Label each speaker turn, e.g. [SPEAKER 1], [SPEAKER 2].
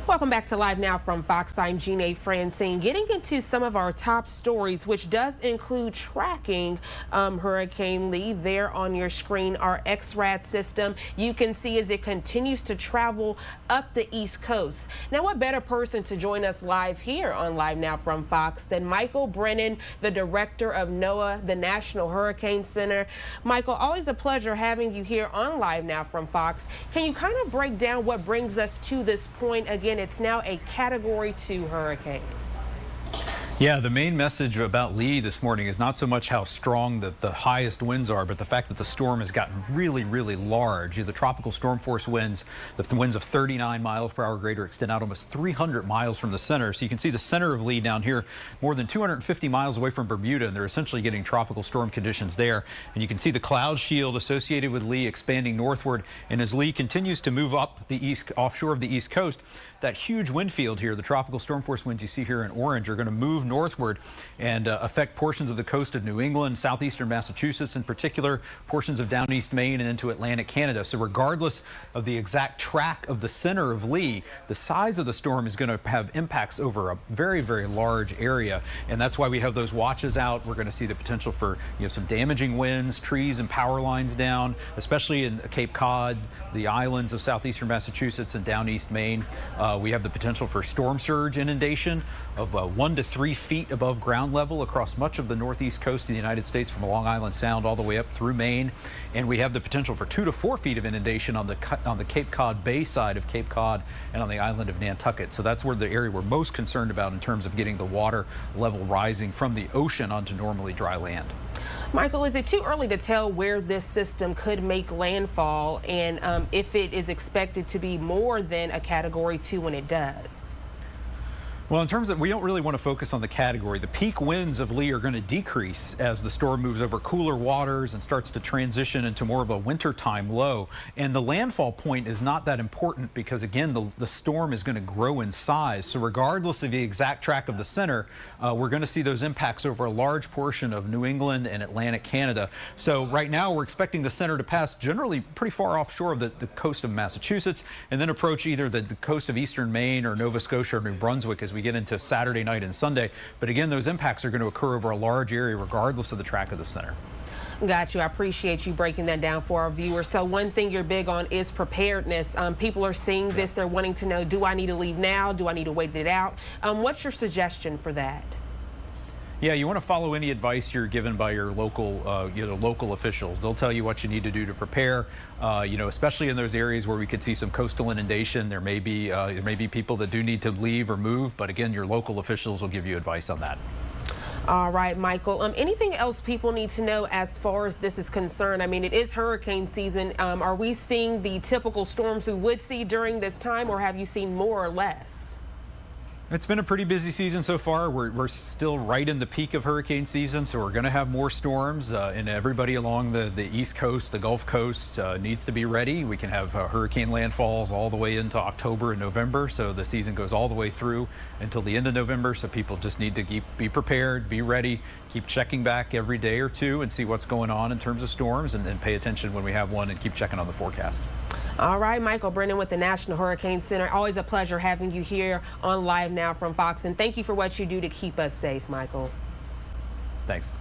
[SPEAKER 1] Welcome back to Live Now from Fox. I'm Jeanne Francine, getting into some of our top stories, which does include tracking Hurricane Lee. There on your screen, our XRAD system, you can see as it continues to travel up the East Coast. Now, what better person to join us live here on Live Now from Fox than Michael Brennan, the director of NOAA, the National Hurricane Center. Michael, always a pleasure having you here on Live Now from Fox. Can you kind of break down what brings us to this point? Again, it's now a Category 2 hurricane.
[SPEAKER 2] Yeah, the main message about Lee this morning is not so much how strong the highest winds are, but the fact that the storm has gotten really, really large. The tropical storm force winds, the winds of 39 miles per hour greater, extend out almost 300 miles from the center. So you can see the center of Lee down here, more than 250 miles away from Bermuda, and they're essentially getting tropical storm conditions there. And you can see the cloud shield associated with Lee expanding northward. And as Lee continues to move up the east, offshore of the East Coast, that huge wind field here, the tropical storm force winds you see here in orange, are going to move northward and affect portions of the coast of New England, southeastern Massachusetts in particular, portions of down east Maine and into Atlantic Canada. So regardless of the exact track of the center of Lee, the size of the storm is going to have impacts over a very, very large area. And that's why we have those watches out. We're going to see the potential for some damaging winds, trees and power lines down, especially in Cape Cod, the islands of southeastern Massachusetts and down east Maine. We have the potential for storm surge inundation of 1 to 3 feet above ground level across much of the northeast coast of the United States, from Long Island Sound all the way up through Maine. And we have the potential for 2 to 4 feet of inundation on the Cape Cod Bay side of Cape Cod and on the island of Nantucket. So that's where the area we're most concerned about in terms of getting the water level rising from the ocean onto normally dry land.
[SPEAKER 1] Michael, is it too early to tell where this system could make landfall and if it is expected to be more than a Category 2 when it does?
[SPEAKER 2] Well, in terms of, we don't really want to focus on the category. The peak winds of Lee are going to decrease as the storm moves over cooler waters and starts to transition into more of a wintertime low. And the landfall point is not that important because, again, the storm is going to grow in size. So regardless of the exact track of the center, we're going to see those impacts over a large portion of New England and Atlantic Canada. So right now we're expecting the center to pass generally pretty far offshore of the coast of Massachusetts and then approach either the coast of eastern Maine or Nova Scotia or New Brunswick as we get into Saturday night and Sunday. But again, those impacts are going to occur over a large area regardless of the track of the center.
[SPEAKER 1] Got you. I appreciate you breaking that down for our viewers. So one thing you're big on is preparedness. People are seeing this. They're wanting to know, do I need to leave now? Do I need to wait it out? What's your suggestion for that?
[SPEAKER 2] Yeah, you want to follow any advice you're given by your local, local officials. They'll tell you what you need to do to prepare. Especially in those areas where we could see some coastal inundation. There may be people that do need to leave or move, but again, your local officials will give you advice on that.
[SPEAKER 1] All right, Michael. Anything else people need to know as far as this is concerned? I mean, it is hurricane season. Are we seeing the typical storms we would see during this time, or have you seen more or less?
[SPEAKER 2] It's been a pretty busy season so far. We're still right in the peak of hurricane season, so we're going to have more storms, and everybody along the East Coast, the Gulf Coast needs to be ready. We can have hurricane landfalls all the way into October and November, so the season goes all the way through until the end of November, so people just need to be prepared, be ready, keep checking back every day or two and see what's going on in terms of storms, and pay attention when we have one and keep checking on the forecast.
[SPEAKER 1] All right, Michael Brennan with the National Hurricane Center. Always a pleasure having you here on Live Now from Fox, and thank you for what you do to keep us safe, Michael.
[SPEAKER 2] Thanks.